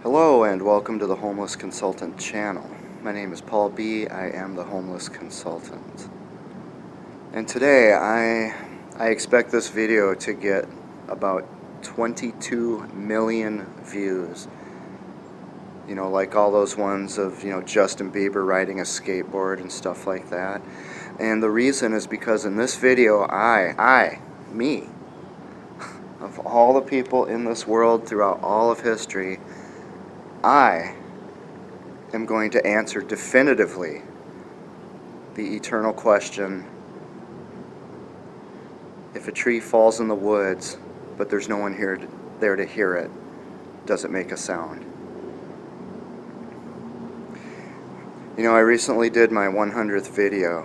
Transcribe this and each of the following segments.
Hello and welcome to the Homeless Consultant channel. My name is Paul B. I am the Homeless Consultant. And today I expect this video to get about 22 million views. You know, like all those ones of, Justin Bieber riding a skateboard and stuff like that. And the reason is because in this video, me, of all the people in this world throughout all of history, I am going to answer definitively the eternal question: if a tree falls in the woods, but there's no one there to hear it, does it make a sound? I recently did my 100th video,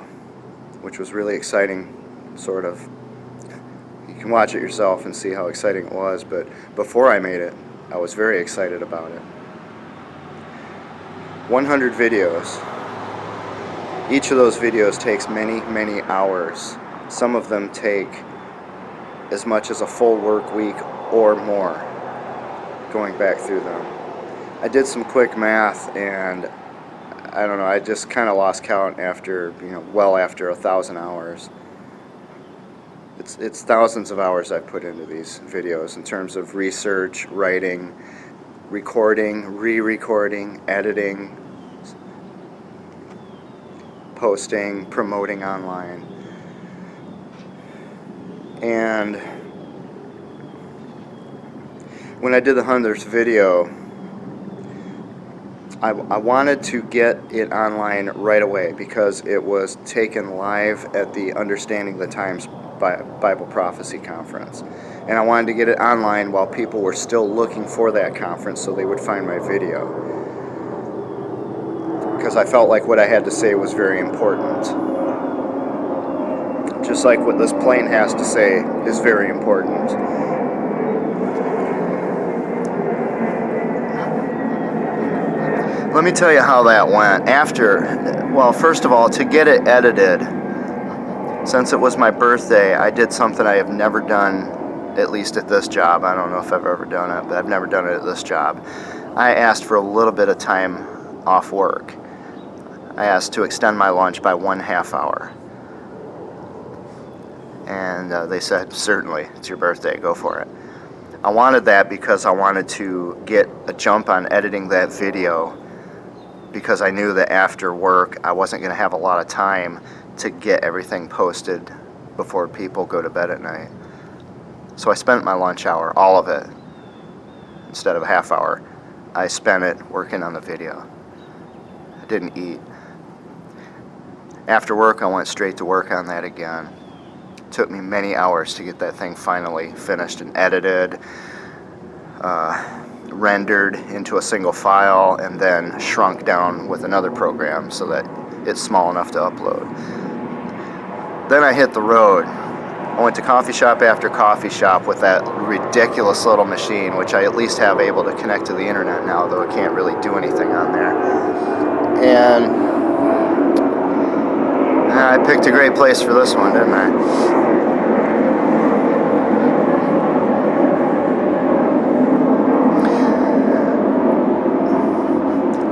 which was really exciting, sort of. You can watch it yourself and see how exciting it was, but before I made it, I was very excited about it. 100 videos. Each of those videos takes many, many hours. Some of them take as much as a full work week or more, going back through them. I did some quick math and I don't know, I just kind of lost count after, well after 1,000 hours. It's thousands of hours I've put into these videos in terms of research, writing, recording, re-recording, editing, posting, promoting online. And when I did the 100th video, I wanted to get it online right away because it was taken live at the Understanding the Times Bible Prophecy Conference. And I wanted to get it online while people were still looking for that conference so they would find my video. Because I felt like what I had to say was very important. Just like what this plane has to say is very important. Let me tell you how that went. First of all, to get it edited, since it was my birthday, I did something I have never done, at least at this job. I don't know if I've ever done it, but I've never done it at this job. I asked for a little bit of time off work. I asked to extend my lunch by 1/2 hour. And they said, certainly, it's your birthday, go for it. I wanted that because I wanted to get a jump on editing that video, because I knew that after work I wasn't going to have a lot of time to get everything posted before people go to bed at night. So I spent my lunch hour, all of it, instead of a half hour, I spent it working on the video. I didn't eat. After work I went straight to work on that again. It took me many hours to get that thing finally finished and edited, rendered into a single file, and then shrunk down with another program so that it's small enough to upload. Then I hit the road. I went to coffee shop after coffee shop with that ridiculous little machine, which I at least have able to connect to the internet now, though I can't really do anything on there. And I picked a great place for this one, didn't I?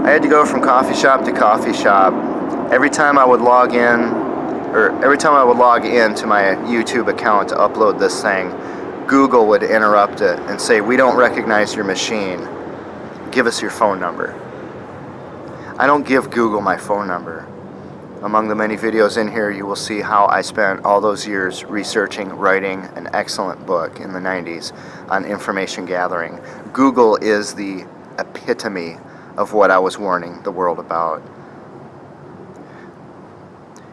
I had to go from coffee shop to coffee shop. Every time I would log in to my YouTube account to upload this thing, Google would interrupt it and say, "We don't recognize your machine. Give us your phone number." I don't give Google my phone number. Among the many videos in here, you will see how I spent all those years researching, writing an excellent book in the 90s on information gathering. Google is the epitome of what I was warning the world about.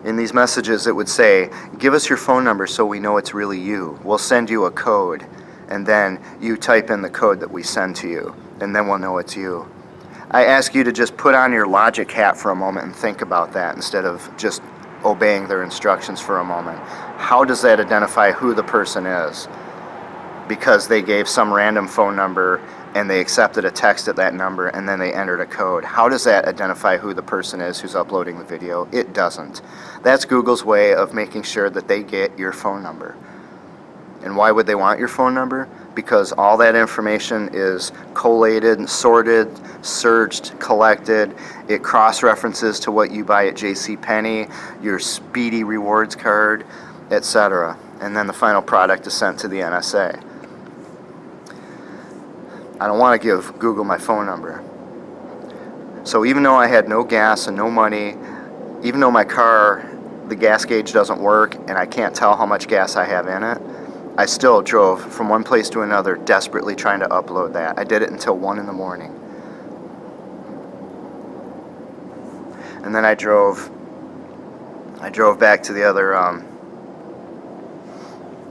In these messages it would say, "Give us your phone number so we know it's really you. We'll send you a code, and then you type in the code that we send to you, and then we'll know it's you." I ask you to just put on your logic hat for a moment and think about that instead of just obeying their instructions for a moment. How does that identify who the person is? Because they gave some random phone number and they accepted a text at that number and then they entered a code. How does that identify who the person is who's uploading the video? It doesn't. That's Google's way of making sure that they get your phone number. And why would they want your phone number? Because all that information is collated, sorted, searched, collected. It cross-references to what you buy at JCPenney, your Speedy Rewards card, etc. And then the final product is sent to the NSA. I don't want to give Google my phone number. So even though I had no gas and no money, even though my car, the gas gauge doesn't work and I can't tell how much gas I have in it, I still drove from one place to another desperately trying to upload that. I did it until 1 in the morning. And then I drove back to the other,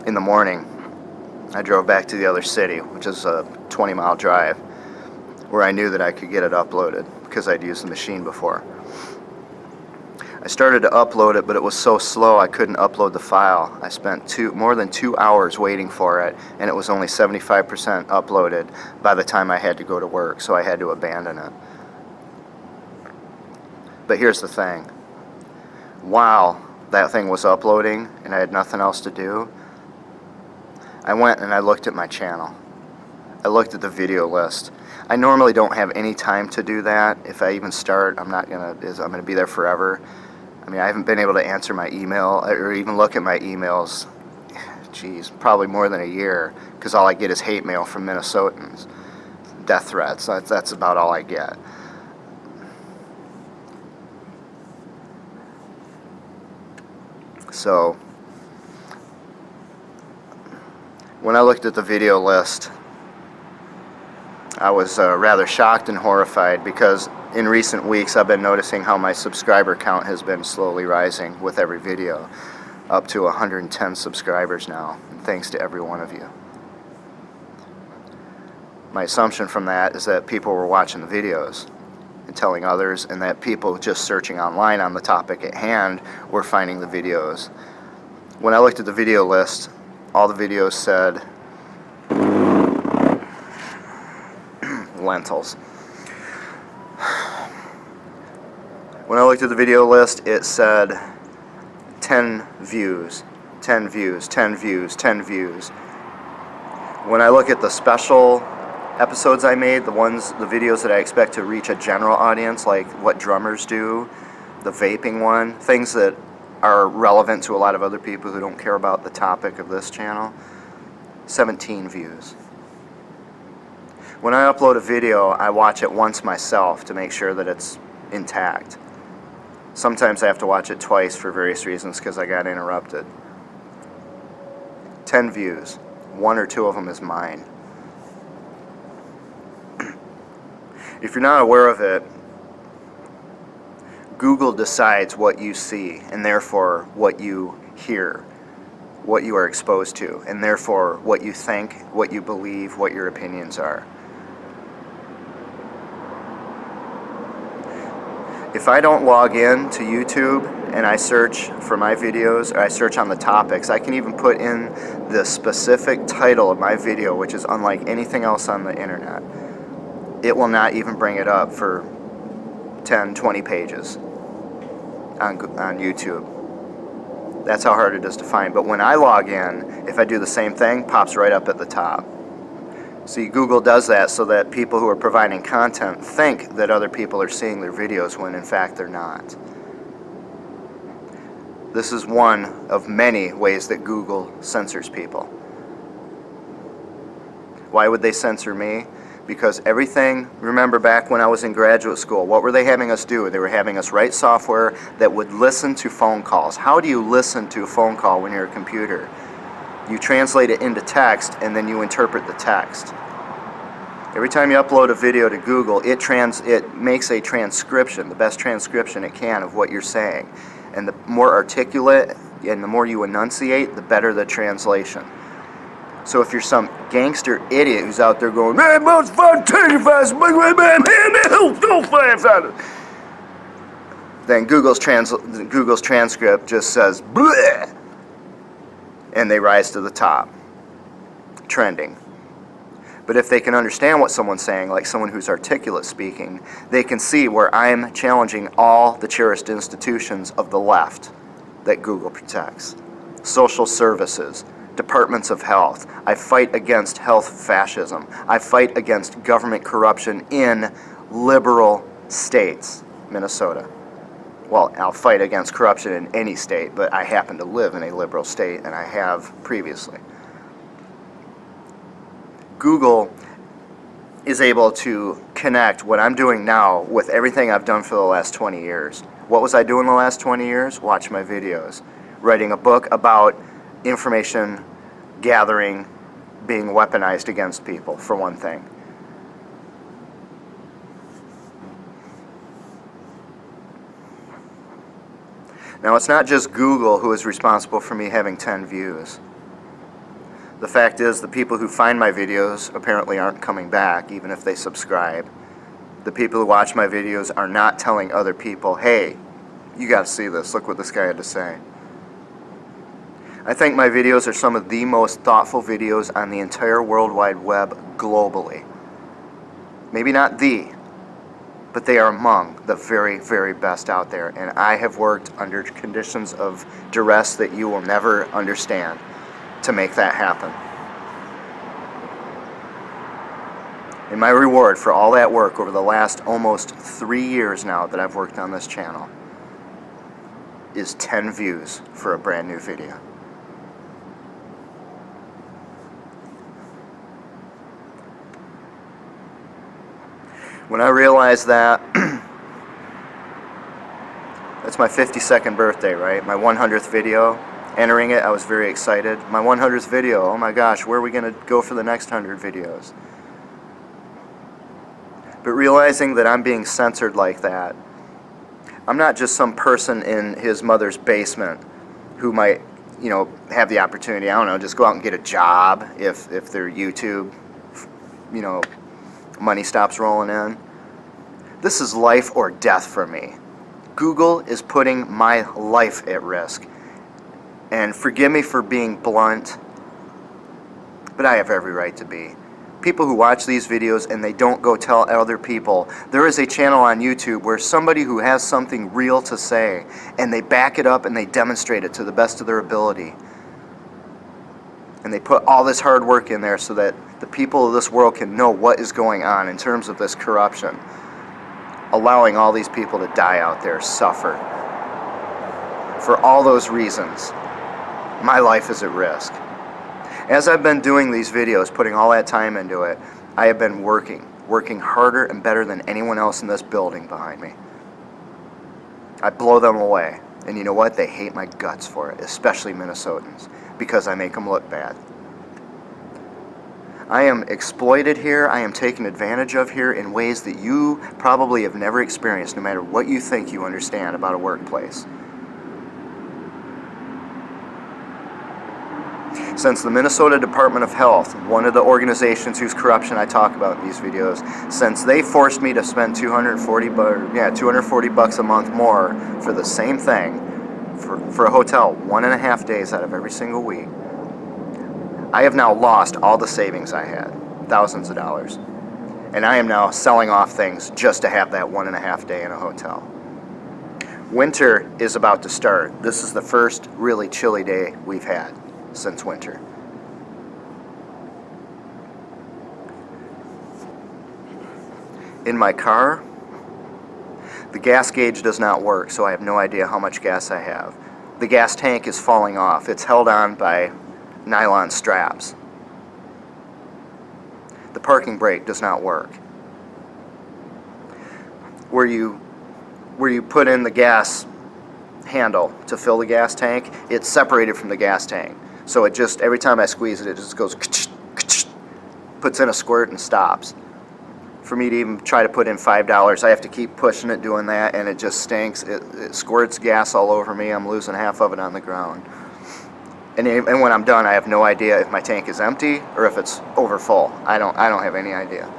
in the morning, I drove back to the other city, which is a 20-mile drive, where I knew that I could get it uploaded because I'd used the machine before. I started to upload it, but it was so slow I couldn't upload the file. I spent more than 2 hours waiting for it, and it was only 75% uploaded by the time I had to go to work, so I had to abandon it. But here's the thing. While that thing was uploading and I had nothing else to do, I went and I looked at my channel. I looked at the video list. I normally don't have any time to do that. If I even start, I'm gonna be there forever. I mean, I haven't been able to answer my email or even look at my emails, geez, probably more than a year, because all I get is hate mail from Minnesotans, death threats. That's about all I get. So when I looked at the video list, I was rather shocked and horrified, because in recent weeks I've been noticing how my subscriber count has been slowly rising with every video, up to 110 subscribers now, and thanks to every one of you. My assumption from that is that people were watching the videos and telling others, and that people just searching online on the topic at hand were finding the videos. When I looked at the video list, all the videos said lentils. When I looked at the video list, it said 10 views, 10 views, 10 views, 10 views. When I look at the special episodes I made, the videos that I expect to reach a general audience, like what drummers do, the vaping one, things that are relevant to a lot of other people who don't care about the topic of this channel, 17 views. When I upload a video, I watch it once myself to make sure that it's intact. Sometimes I have to watch it twice for various reasons because I got interrupted. 10 views. 1 or 2 of them is mine. If you're not aware of it, Google decides what you see, and therefore what you hear, what you are exposed to, and therefore what you think, what you believe, what your opinions are. If I don't log in to YouTube and I search for my videos, or I search on the topics, I can even put in the specific title of my video, which is unlike anything else on the internet. It will not even bring it up for 10, 20 pages on YouTube. That's how hard it is to find. But when I log in, if I do the same thing, pops right up at the top. See, Google does that so that people who are providing content think that other people are seeing their videos when in fact they're not. This is one of many ways that Google censors people. Why would they censor me? Because everything, remember back when I was in graduate school, what were they having us do? They were having us write software that would listen to phone calls. How do you listen to a phone call when you're a computer? You translate it into text and then you interpret the text. Every time you upload a video to Google, it makes a transcription, the best transcription it can of what you're saying. And the more articulate and the more you enunciate, the better the translation. So if you're some gangster idiot who's out there going, man, most fun, then Google's transcript just says, bleh, and they rise to the top, trending. But if they can understand what someone's saying, like someone who's articulate speaking, they can see where I'm challenging all the cherished institutions of the left that Google protects. Social services, departments of health. I fight against health fascism. I fight against government corruption in liberal states, Minnesota. Well, I'll fight against corruption in any state, but I happen to live in a liberal state, and I have previously. Google is able to connect what I'm doing now with everything I've done for the last 20 years. What was I doing the last 20 years? Watch my videos. Writing a book about information gathering being weaponized against people, for one thing. Now, it's not just Google who is responsible for me having 10 views. The fact is, the people who find my videos apparently aren't coming back, even if they subscribe. The people who watch my videos are not telling other people, hey, you gotta see this, look what this guy had to say. I think my videos are some of the most thoughtful videos on the entire World Wide Web globally. Maybe not the, but they are among the very, very best out there, and I have worked under conditions of duress that you will never understand to make that happen. And my reward for all that work over the last almost 3 years now that I've worked on this channel is 10 views for a brand new video. When I realized that, that's my 52nd birthday, right? My 100th video. Entering it, I was very excited. My 100th video, oh my gosh, where are we going to go for the next 100 videos? But realizing that I'm being censored like that, I'm not just some person in his mother's basement who might, you know, have the opportunity, I don't know, just go out and get a job if their YouTube, you know, money stops rolling in. This is life or death for me. Google is putting my life at risk. And forgive me for being blunt, but I have every right to be. People who watch these videos and they don't go tell other people. There is a channel on YouTube where somebody who has something real to say, and they back it up and they demonstrate it to the best of their ability. And they put all this hard work in there so that the people of this world can know what is going on in terms of this corruption. Allowing all these people to die out there, suffer. For all those reasons, my life is at risk. As I've been doing these videos, putting all that time into it, I have been working harder and better than anyone else in this building behind me. I blow them away. And you know what? They hate my guts for it, especially Minnesotans, because I make them look bad. I am exploited here, I am taken advantage of here in ways that you probably have never experienced, no matter what you think you understand about a workplace. Since the Minnesota Department of Health, one of the organizations whose corruption I talk about in these videos, since they forced me to spend $240 a month more for the same thing, for a hotel 1.5 days out of every single week, I have now lost all the savings I had, thousands of dollars. And I am now selling off things just to have that 1.5 day in a hotel. Winter is about to start. This is the first really chilly day we've had since winter. In my car, the gas gauge does not work, so I have no idea how much gas I have. The gas tank is falling off. It's held on by nylon straps. The parking brake does not work. Where you put in the gas handle to fill the gas tank, it's separated from the gas tank. So it just, every time I squeeze it, it just goes, puts in a squirt and stops. For me to even try to put in $5, I have to keep pushing it, doing that, and it just stinks. It squirts gas all over me. I'm losing half of it on the ground. And when I'm done, I have no idea if my tank is empty or if it's over full. I don't have any idea.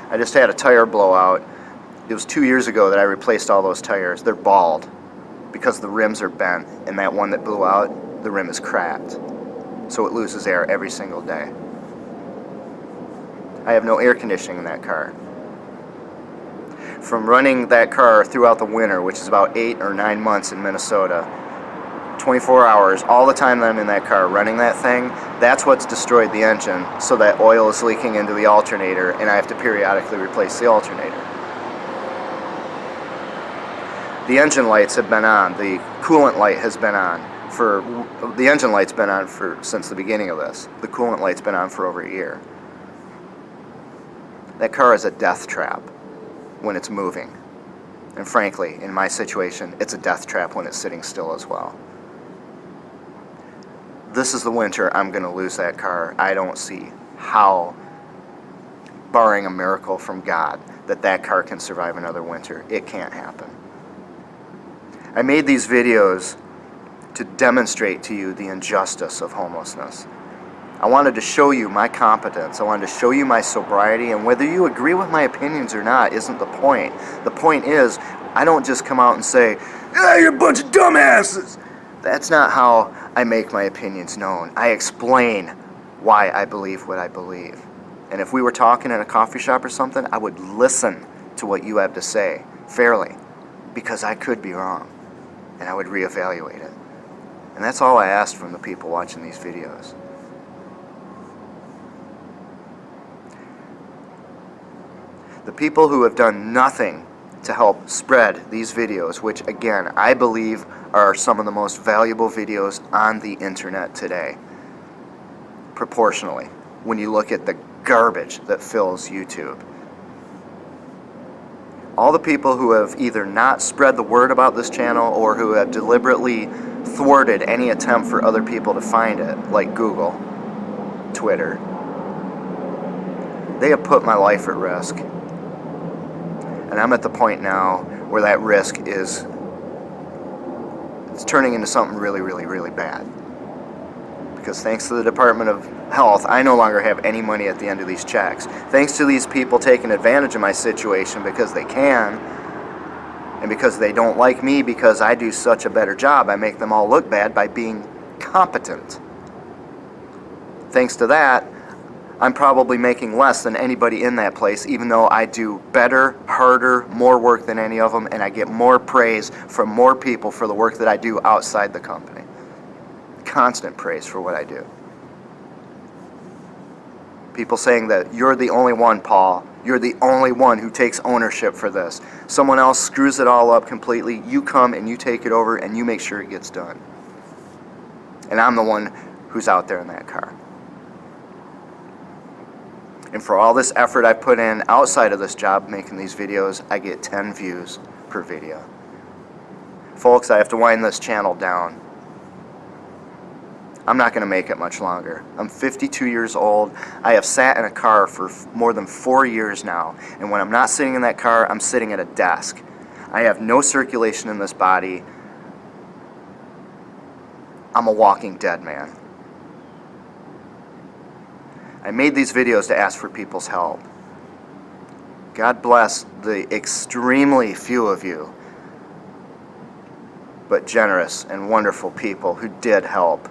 I just had a tire blowout. It was 2 years ago that I replaced all those tires. They're bald because the rims are bent, and that one that blew out, the rim is cracked. So it loses air every single day. I have no air conditioning in that car. From running that car throughout the winter, which is about 8 or 9 months in Minnesota, 24 hours, all the time that I'm in that car running that thing, that's what's destroyed the engine, so that oil is leaking into the alternator and I have to periodically replace the alternator. The engine lights have been on, the coolant light has been on the engine light's been on since the beginning of this. The coolant light's been on for over a year. That car is a death trap when it's moving. And frankly, in my situation, it's a death trap when it's sitting still as well. This is the winter I'm going to lose that car. I don't see how, barring a miracle from God, that car can survive another winter. It can't happen. I made these videos to demonstrate to you the injustice of homelessness. I wanted to show you my competence. I wanted to show you my sobriety, and whether you agree with my opinions or not isn't the point. The point is, I don't just come out and say, "Ah, you're a bunch of dumbasses." That's not how I make my opinions known. I explain why I believe what I believe. And if we were talking in a coffee shop or something, I would listen to what you have to say fairly, because I could be wrong, and I would reevaluate it. And that's all I asked from the people watching these videos. The people who have done nothing to help spread these videos, which again, I believe are some of the most valuable videos on the internet today, proportionally, when you look at the garbage that fills YouTube. All the people who have either not spread the word about this channel or who have deliberately thwarted any attempt for other people to find it, like Google, Twitter, they have put my life at risk. And I'm at the point now where that risk it's turning into something really, really, really bad. Because thanks to the Department of Health, I no longer have any money at the end of these checks. Thanks to these people taking advantage of my situation because they can, and because they don't like me because I do such a better job, I make them all look bad by being competent. Thanks to that, I'm probably making less than anybody in that place, even though I do better, harder, more work than any of them, and I get more praise from more people for the work that I do outside the company. Constant praise for what I do. People saying that you're the only one, Paul. You're the only one who takes ownership for this. Someone else screws it all up completely. You come and you take it over and you make sure it gets done. And I'm the one who's out there in that car. And for all this effort I put in outside of this job making these videos, I get 10 views per video. Folks, I have to wind this channel down. I'm not going to make it much longer. I'm 52 years old. I have sat in a car for more than 4 years now. And when I'm not sitting in that car, I'm sitting at a desk. I have no circulation in this body. I'm a walking dead man. I made these videos to ask for people's help. God bless the extremely few of you, but generous and wonderful people who did help.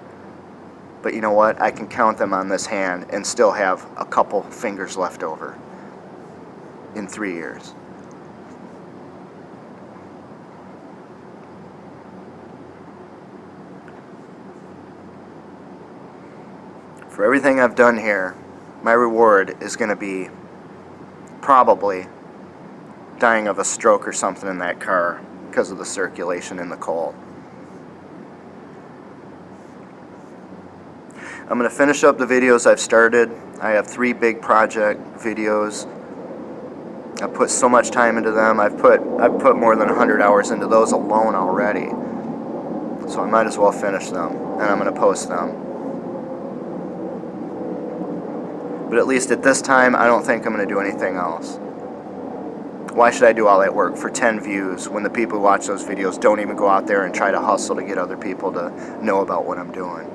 But you know what? I can count them on this hand and still have a couple fingers left over in 3 years. For everything I've done here, my reward is going to be probably dying of a stroke or something in that car because of the circulation in the coal. I'm going to finish up the videos I've started. I have 3 big project videos. I've put so much time into them. I've put more than 100 hours into those alone already. So I might as well finish them, and I'm going to post them. But at least at this time, I don't think I'm going to do anything else. Why should I do all that work for 10 views when the people who watch those videos don't even go out there and try to hustle to get other people to know about what I'm doing?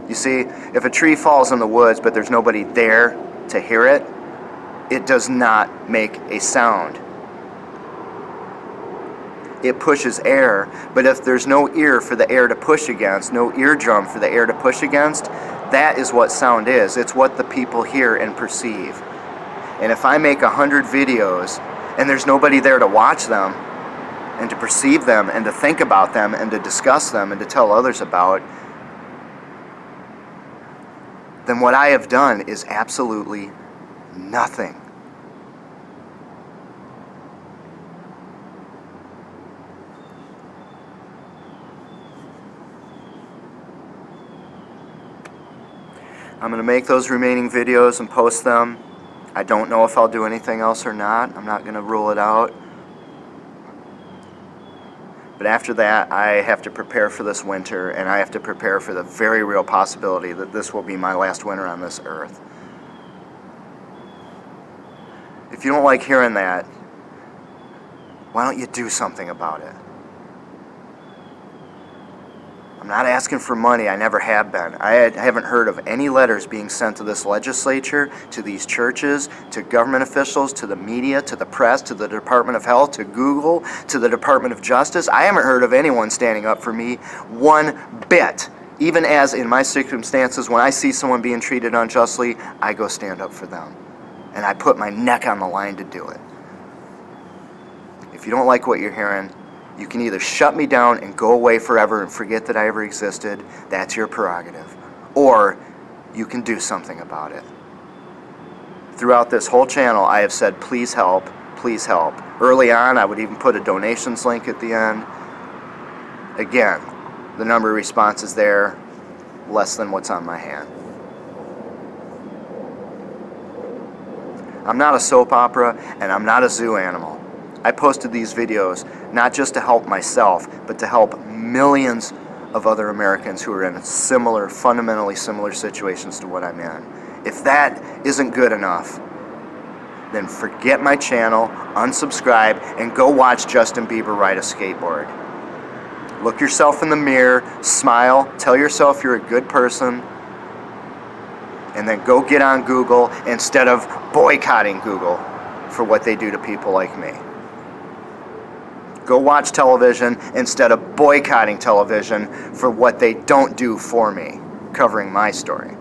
You see, if a tree falls in the woods but there's nobody there to hear it, it does not make a sound. It pushes air, but if there's no ear for the air to push against, no eardrum for the air to push against, that is what sound is. It's what the people hear and perceive. And if I make 100 videos and there's nobody there to watch them, and to perceive them and to think about them and to discuss them and to tell others about, then what I have done is absolutely nothing. I'm going to make those remaining videos and post them. I don't know if I'll do anything else or not. I'm not going to rule it out. But after that, I have to prepare for this winter, and I have to prepare for the very real possibility that this will be my last winter on this earth. If you don't like hearing that, why don't you do something about it? I'm not asking for money. I never have been. I haven't heard of any letters being sent to this legislature, to these churches, to government officials, to the media, to the press, to the Department of Health, to Google, to the Department of Justice. I haven't heard of anyone standing up for me one bit. Even as in my circumstances, when I see someone being treated unjustly, I go stand up for them. And I put my neck on the line to do it. If you don't like what you're hearing, you can either shut me down and go away forever and forget that I ever existed. That's your prerogative. Or you can do something about it. Throughout this whole channel, I have said, please help, please help. Early on, I would even put a donations link at the end. Again, the number of responses there, less than what's on my hand. I'm not a soap opera, and I'm not a zoo animal. I posted these videos not just to help myself, but to help millions of other Americans who are in similar, fundamentally similar situations to what I'm in. If that isn't good enough, then forget my channel, unsubscribe, and go watch Justin Bieber ride a skateboard. Look yourself in the mirror, smile, tell yourself you're a good person, and then go get on Google instead of boycotting Google for what they do to people like me. Go watch television instead of boycotting television for what they don't do for me, covering my story.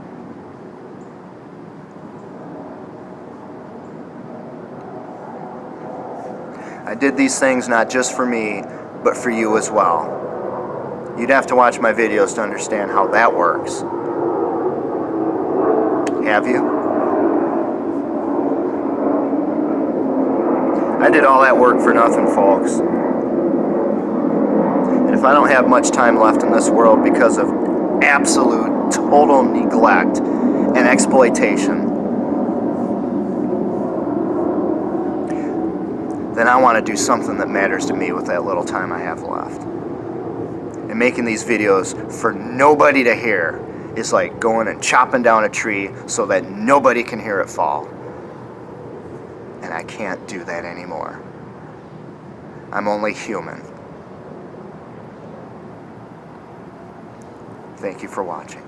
I did these things not just for me, but for you as well. You'd have to watch my videos to understand how that works. Have you? I did all that work for nothing, folks. And if I don't have much time left in this world because of absolute, total neglect and exploitation, then I want to do something that matters to me with that little time I have left. And making these videos for nobody to hear is like going and chopping down a tree so that nobody can hear it fall. And I can't do that anymore. I'm only human. Thank you for watching.